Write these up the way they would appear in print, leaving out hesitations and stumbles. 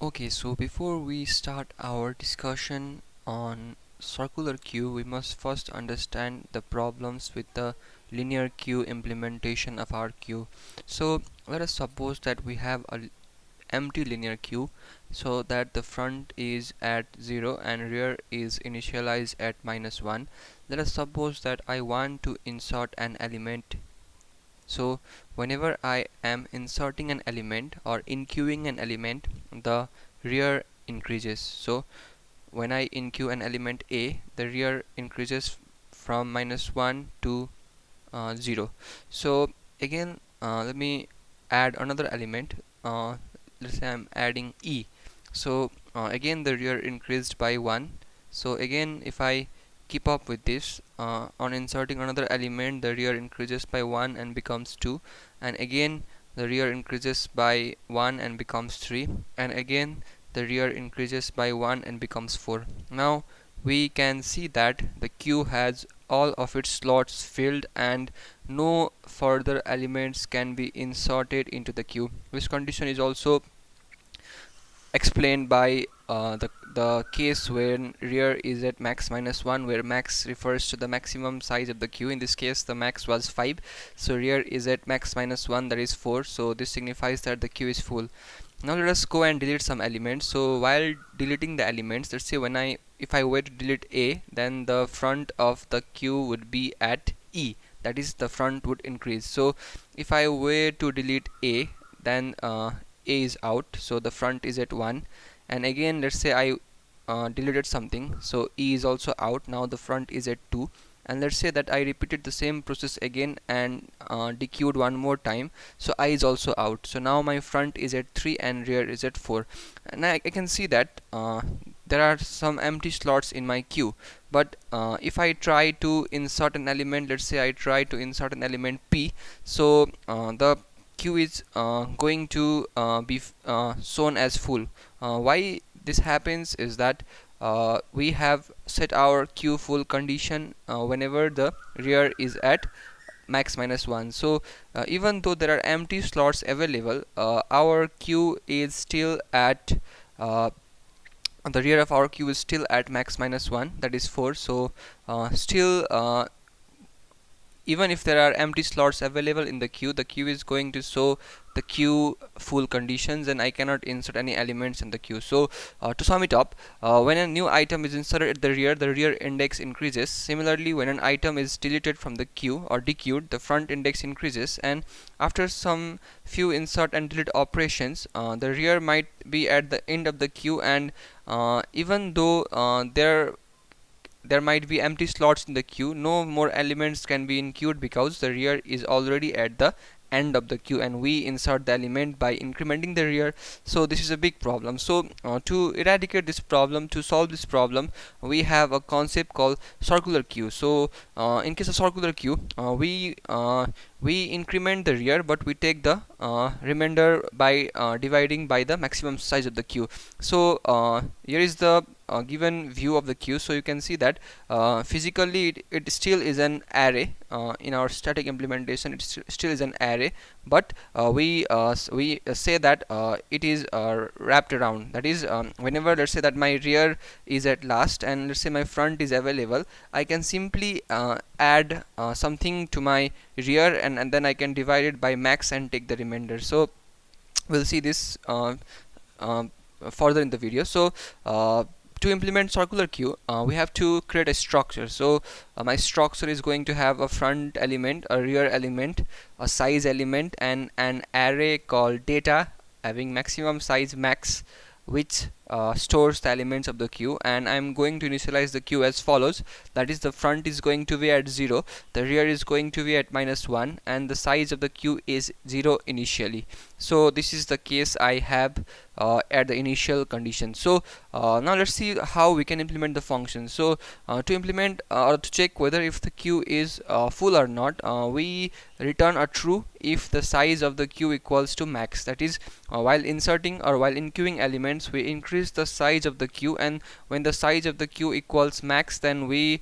Okay, so before we start our discussion on circular queue, we must first understand the problems with the linear queue implementation of our queue. So let us suppose that we have a empty linear queue, so that the front is at 0 and rear is initialized at -1. Let us suppose that I want to insert an element. So whenever I am inserting an element or inqueuing an element, the rear increases. So when I enqueue an element A, the rear increases from -1 to 0. So again, let me add another element. Let's say I'm adding E. So again the rear increased by 1. So again, if I keep up with this, on inserting another element, the rear increases by 1 and becomes 2, and again the rear increases by 1 and becomes 3, and again the rear increases by 1 and becomes 4. Now we can see that the queue has all of its slots filled and no further elements can be inserted into the queue. This condition is also explained by the case when rear is at max -1, where max refers to the maximum size of the queue. In this case the max was 5, so rear is at max -1, that is 4, so this signifies that the queue is full. Now let us go and delete some elements. So while deleting the elements, let's say if I were to delete A, then the front of the queue would be at E, that is the front would increase. So if I were to delete A, then A is out, so the front is at 1. And again, let's say I deleted something, so E is also out, now the front is at 2. And let's say that I repeated the same process again and dequeued one more time, so I is also out, so now my front is at 3 and rear is at 4. And I can see that there are some empty slots in my queue. But if I try to insert an element, let's say I try to insert an element P, so the queue is going to be shown as full. Why this happens is that we have set our queue full condition whenever the rear is at max -1. So even though there are empty slots available, our queue is still at the rear of our queue is still at max -1, that is 4. So still even if there are empty slots available in the queue is going to show the queue full conditions, and I cannot insert any elements in the queue. So to sum it up, when a new item is inserted at the rear index increases. Similarly, when an item is deleted from the queue or dequeued, the front index increases. And after some few insert and delete operations, the rear might be at the end of the queue, and even though there might be empty slots in the queue, no more elements can be enqueued because the rear is already at the end of the queue, and we insert the element by incrementing the rear. So this is a big problem. So to eradicate this problem, to solve this problem, we have a concept called circular queue. So in case of circular queue, we increment the rear, but we take the remainder by dividing by the maximum size of the queue. So here is the given view of the queue. So you can see that physically it still is an array. In our static implementation it still is an array, but we say that it is wrapped around. That is, whenever let's say that my rear is at last and let's say my front is available, I can simply add something to my rear, and then I can divide it by max and take the remainder. So we'll see this further in the video. So to implement circular queue, we have to create a structure. So my structure is going to have a front element, a rear element, a size element, and an array called data having maximum size max, which stores the elements of the queue. And I'm going to initialize the queue as follows. That is, the front is going to be at 0, the rear is going to be at -1, and the size of the queue is 0 initially. So this is the case I have at the initial condition. So now let's see how we can implement the function. So to implement or to check whether if the queue is full or not, we return a true if the size of the queue equals to max. That is, while inserting or while enqueuing elements, we increase the size of the queue, and when the size of the queue equals max, then we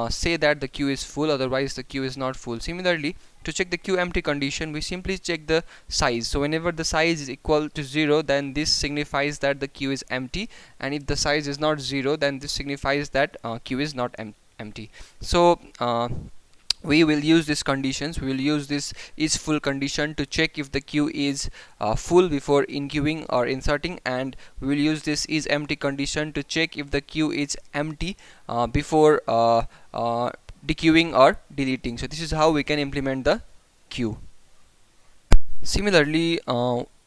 say that the queue is full, otherwise the queue is not full. Similarly, to check the queue empty condition, we simply check the size. So whenever the size is equal to 0, then this signifies that the queue is empty, and if the size is not 0, then this signifies that queue is not empty. So we will use these conditions. We will use this is full condition to check if the queue is full before inqueuing or inserting, and we will use this is empty condition to check if the queue is empty before dequeuing or deleting. So this is how we can implement the queue. Similarly,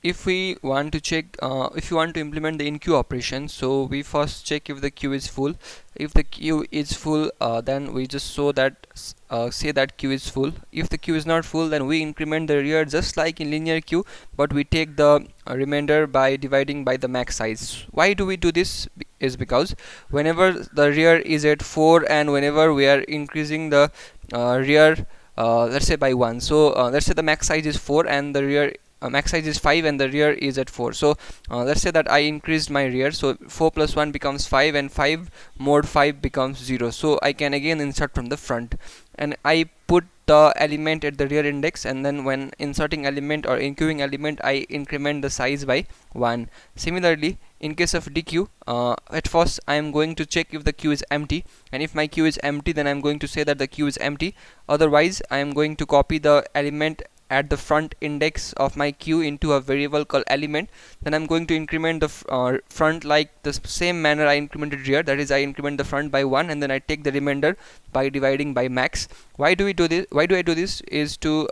if we want to check, if you want to implement the in-queue operation, so we first check if the queue is full. If the queue is full, then we just say that queue is full. If the queue is not full, then we increment the rear just like in linear queue, but we take the remainder by dividing by the max size. Why do we do this? Is because whenever the rear is at 4 and whenever we are increasing the rear, let's say by 1, so let's say the max size is 4 and the rear max size is 5 and the rear is at 4. So let's say that I increased my rear, so 4 plus 1 becomes 5 and 5 mod 5 becomes 0. So I can again insert from the front, and I put the element at the rear index, and then when inserting element or inqueuing element, I increment the size by 1. Similarly, in case of dequeue, at first I am going to check if the queue is empty, and if my queue is empty, then I am going to say that the queue is empty. Otherwise, I am going to copy the element at the front index of my queue into a variable called element. Then I'm going to increment the front like the same manner I incremented rear, that is I increment the front by 1 and then I take the remainder by dividing by max. Why do we do this? Why do I do this? Is to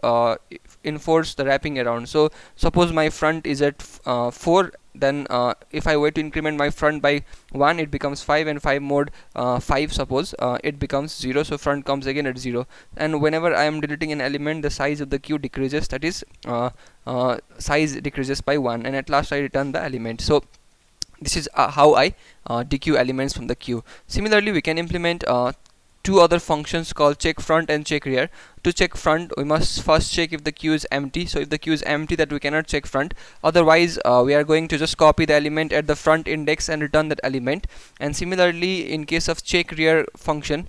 enforce the wrapping around. So suppose my front is at 4, then if I were to increment my front by 1, it becomes 5, and 5 mod 5, suppose it becomes 0, so front comes again at 0. And whenever I am deleting an element, the size of the queue decreases, that is size decreases by 1, and at last I return the element. So this is how I dequeue elements from the queue. Similarly, we can implement two other functions called check front and check rear. To check front, we must first check if the queue is empty. So if the queue is empty, that we cannot check front. Otherwise, we are going to just copy the element at the front index and return that element. And similarly, in case of check rear function,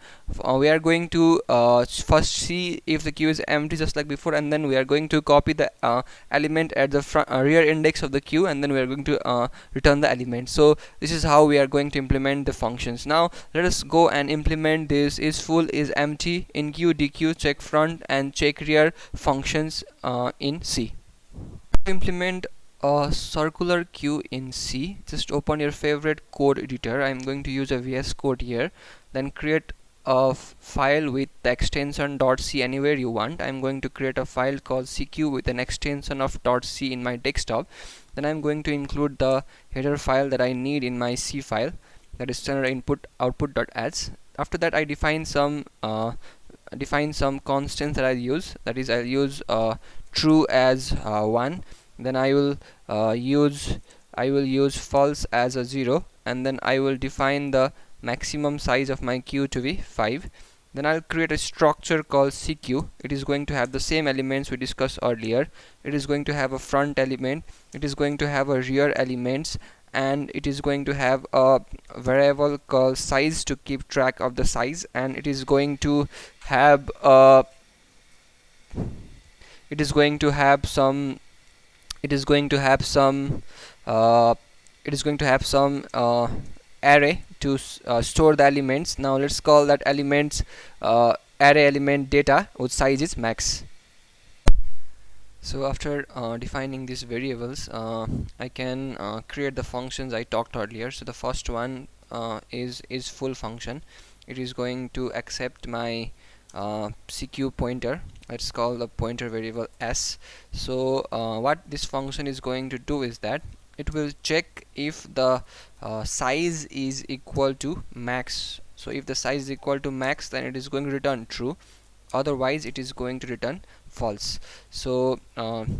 we are going to first see if the queue is empty just like before, and then we are going to copy the element at the front rear index of the queue, and then we are going to return the element. So this is how we are going to implement the functions. Now let us go and implement this is full, is empty, in queue, dequeue, check front and check rear functions in C. To implement a circular queue in C, just open your favorite code editor. I am going to use a VS Code here. Then create a file with the extension .c anywhere you want. I'm going to create a file called CQ with an extension of .c in my desktop. Then I'm going to include the header file that I need in my C file, that is standard input output.ads. After that, I define some constants that I'll use. That is, I'll use true as 1. Then I will use false as a 0, and then I will define the maximum size of my queue to be 5. Then I'll create a structure called CQ. It is going to have the same elements we discussed earlier. It is going to have a front element, it is going to have a rear elements, and it is going to have a variable called size to keep track of the size, and it is going to have some array to store the elements. Now let's call that elements array element data whose size is max. So after defining these variables, I can create the functions I talked earlier. So the first one is full function. It is going to accept my CQ pointer. Let's call the pointer variable s. So what this function is going to do is that it will check if the size is equal to max. So if the size is equal to max, then it is going to return true. Otherwise, it is going to return false. So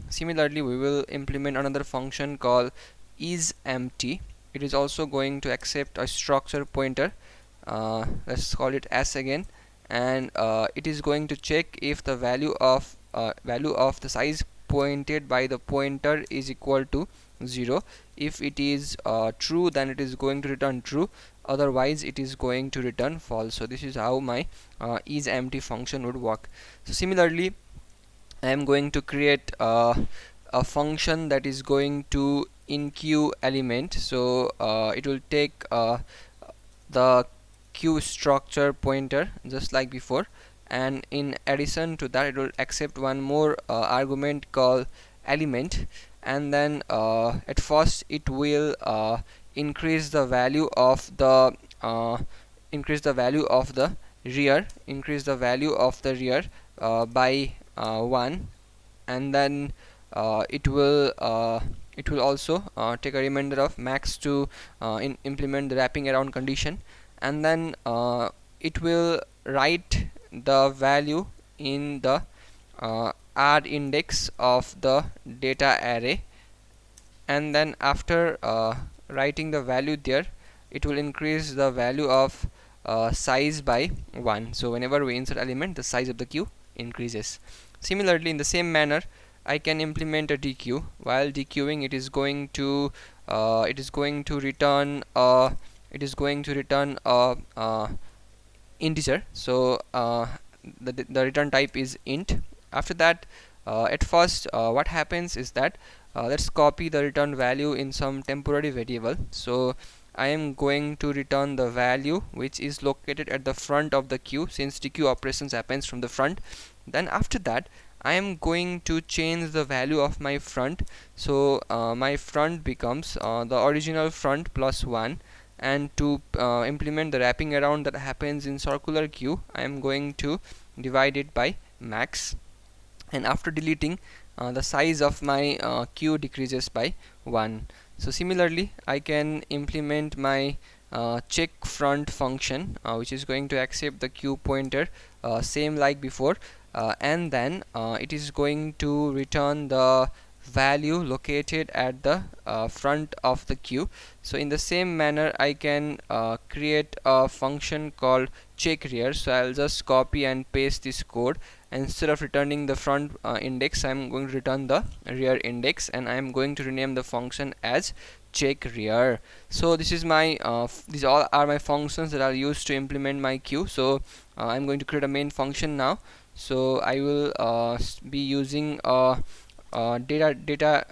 similarly, we will implement another function called is empty. It is also going to accept a structure pointer. Let's call it s again, and it is going to check if the value of the size pointed by the pointer is equal to 0. If it is true, then it is going to return true. Otherwise, it is going to return false. So this is how my is empty function would work. So similarly, I am going to create a function that is going to enqueue element. So it will take the queue structure pointer just like before, and in addition to that it will accept one more argument called element, and then at first it will increase the value of the uh, increase the value of the rear by 1, and then it will also take a remainder of max to implement the wrapping around condition, and then it will write the value in the add index of the data array, and then after writing the value there, it will increase the value of size by 1. So whenever we insert element, the size of the queue increases. Similarly, in the same manner, I can implement a dequeue. While dequeuing, it is going to return integer. So the return type is int. After that, at first what happens is that let's copy the return value in some temporary variable. So I am going to return the value which is located at the front of the queue, since dequeue operations happens from the front. Then after that, I am going to change the value of my front. So my front becomes the original front plus 1, and to implement the wrapping around that happens in circular queue, I am going to divide it by max, and after deleting, the size of my queue decreases by 1. So similarly, I can implement my check front function, which is going to accept the queue pointer same like before, and then it is going to return the value located at the front of the queue. So in the same manner, I can create a function called check rear. So I'll just copy and paste this code. Instead of returning the front index, I'm going to return the rear index, and I'm going to rename the function as check rear. So this is my these all are my functions that are used to implement my queue. So I'm going to create a main function now. So I will be using data.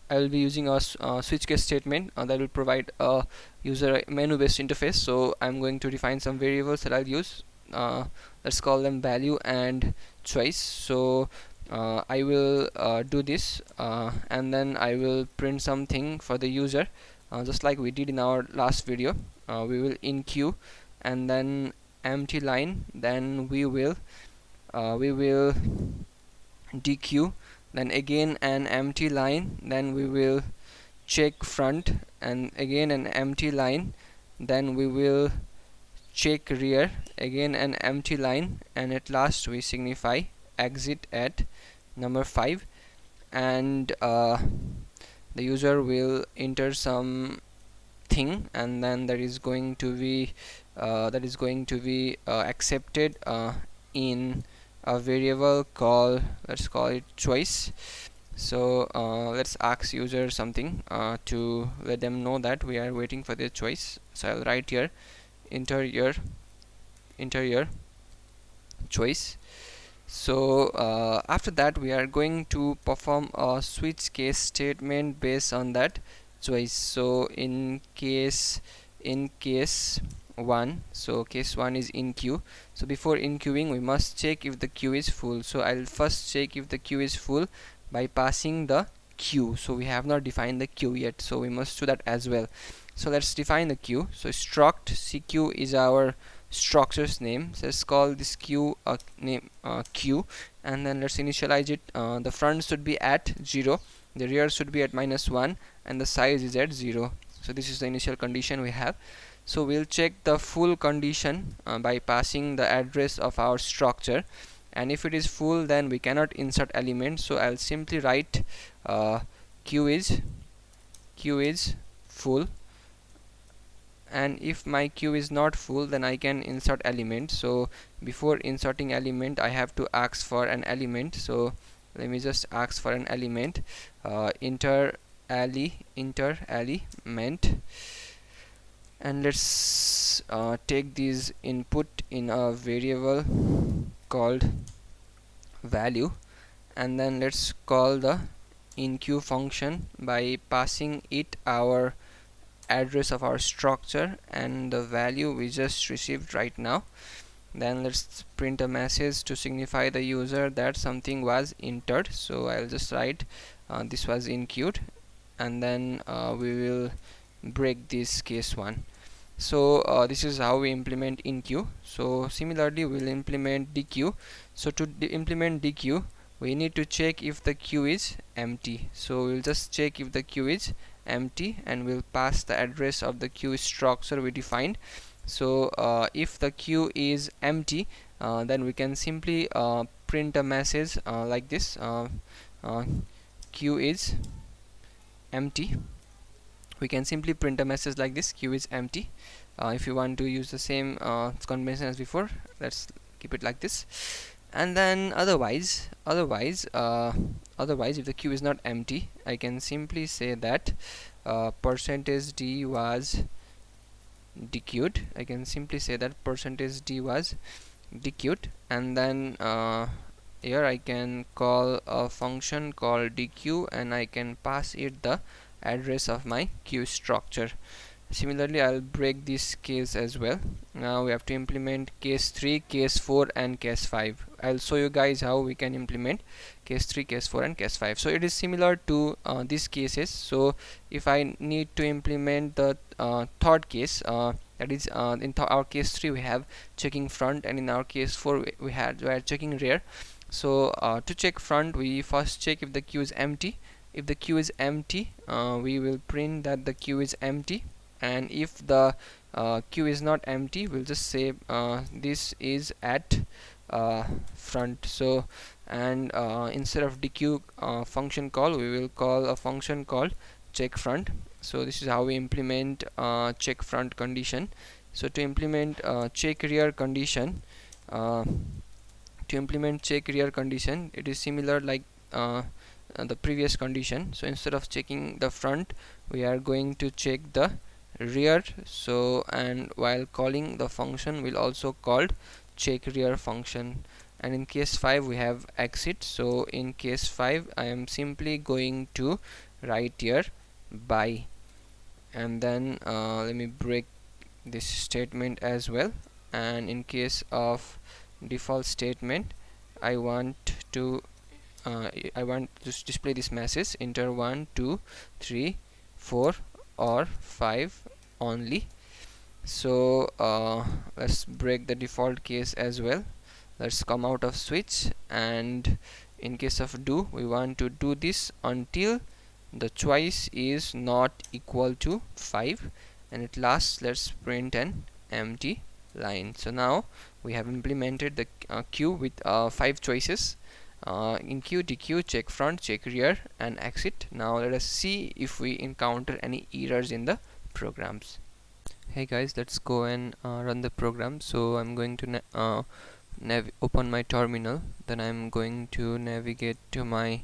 I will be using a switch case statement that will provide a user menu based interface. So I'm going to define some variables that I'll use. Let's call them value and choice. So I will do this, and then I will print something for the user, just like we did in our last video. We will enqueue, and then empty line, then we will dequeue, then again an empty line, then we will check front, and again an empty line, then we will check rear, again an empty line, and at last we signify exit at number 5, and the user will enter some thing, and then that is going to be accepted in a variable called, let's call it choice. So let's ask user something to let them know that we are waiting for their choice. So I'll write here enter your choice. So after that, we are going to perform a switch case statement based on that choice. So in case 1, so case 1 is enqueue. So before enqueuing, we must check if the queue is full. So I'll first check if the queue is full by passing the queue. So we have not defined the queue yet, so we must do that as well. So let's define the queue. So struct cq is our structure's name. So let's call this queue name queue, and then let's initialize it. The front should be at 0, the rear should be at -1, and the size is at 0. So this is the initial condition we have. So we'll check the full condition by passing the address of our structure, and if it is full, then we cannot insert element. So I'll simply write queue is full, and if my queue is not full, then I can insert element. So before inserting element, I have to ask for an element. So let me just ask for an element, enter element, and let's take this input in a variable called value, and then let's call the inQ function by passing it our address of our structure and the value we just received right now. Then let's print a message to signify the user that something was entered. So I'll just write this was inQ'd, and then we will break this case 1. So this is how we implement inQ. So similarly we'll implement dequeue. So to implement dequeue, we need to check if the queue is empty. So we'll just check if the queue is empty, and we'll pass the address of the queue structure we defined. So if the queue is empty, then we can simply print a message like this: queue is empty. We can simply print a message like this: queue is empty. If you want to use the same convention as before, let's keep it like this. And then otherwise if the queue is not empty, I can simply say that %d was dequeued. I can simply say that %d was dequeued, and then here I can call a function called dequeue, and I can pass it the address of my queue structure. Similarly, I'll break this case as well. Now we have to implement case 3, case 4 and case 5. I'll show you guys how we can implement case 3, case 4 and case 5. So it is similar to these cases. So if I need to implement the third case, that is in our case 3 we have checking front, and in our case 4 we are checking rear. So to check front, we first check if the queue is empty. If the queue is empty, we will print that the queue is empty, and if the queue is not empty, we'll just say this is at front. So and instead of dequeue function call, we will call a function called check front. So this is how we implement check front condition. So to implement check rear condition, it is similar like the previous condition. So instead of checking the front, we are going to check the rear. So and while calling the function, we'll also called check rear function. And in case 5 we have exit. So in case 5 I am simply going to write here bye, and then let me break this statement as well. And in case of default statement, I want to display this message: enter 1 2 3 4 or 5 only. So let's break the default case as well. Let's come out of switch, and in case of do, we want to do this until the choice is not equal to 5, and at last let's print an empty line. So now we have implemented the queue with 5 choices: inQ, dequeue, check front, check rear and exit. Now let us see if we encounter any errors in the programs. Hey guys, let's go and run the program. So I'm going to open my terminal, then I'm going to navigate to my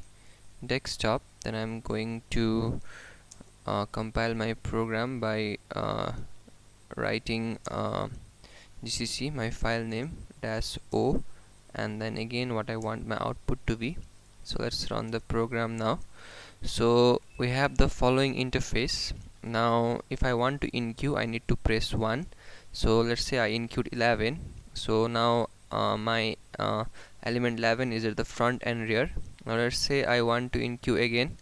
desktop, then I'm going to compile my program by writing gcc my file name -o, and then again what I want my output to be. So let's run the program now. So we have the following interface. Now if I want to inQ, I need to press 1. So let's say I inQ'd 11. So now my element 11 is at the front and rear. Now let's say I want to inQ again.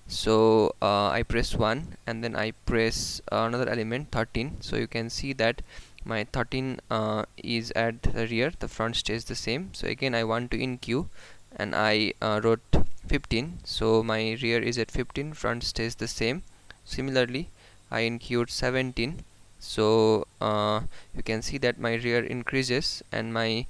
So I press 1 and then I press another element 13. So you can see that my 13 is at the rear, the front stays the same. So again I want to inQ, and I wrote 15. So my rear is at 15, front stays the same. Similarly I inQ'd 17. So you can see that my rear increases and my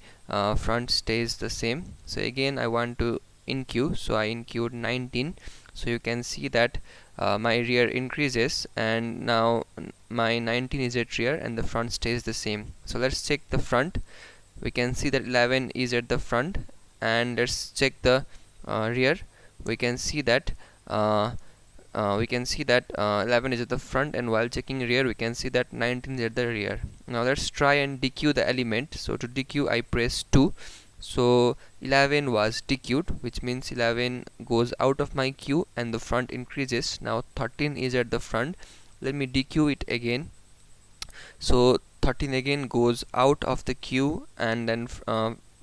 front stays the same. So again I want to inQ, so I inQ'd 19. So you can see that my rear increases, and now my 19 is at rear and the front stays the same. So let's check the front. We can see that 11 is at the front, and let's check the rear. We can see that 11 is at the front, and while checking rear we can see that 19 is at the rear. Now let's try and dequeue the element. So to dequeue I press 2. So 11 was dequeued, which means 11 goes out of my queue and the front increases. Now 13 is at the front. Let me dequeue it again. So 13 again goes out of the queue, and then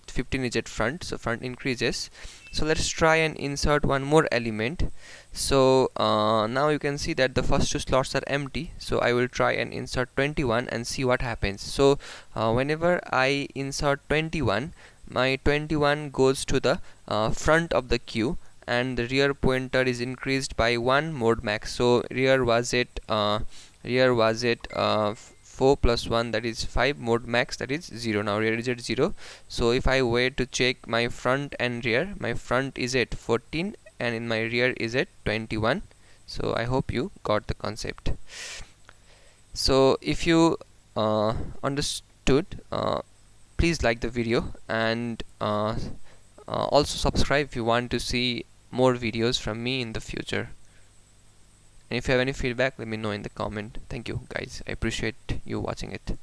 15 is at front, so front increases. So let's try and insert one more element. So now you can see that the first two slots are empty, so I will try and insert 21 and see what happens. So whenever I insert 21, my 21 goes to the front of the queue, and the rear pointer is increased by 1 mode max. So rear was at 4 plus 1, that is 5, mode max, that is 0. Now rear is at 0. So if I were to check my front and rear, my front is at 14 and in my rear is at 21. So I hope you got the concept. So if you understood, please like the video, and also subscribe if you want to see more videos from me in the future. And if you have any feedback, let me know in the comment. Thank you guys, I appreciate you watching it.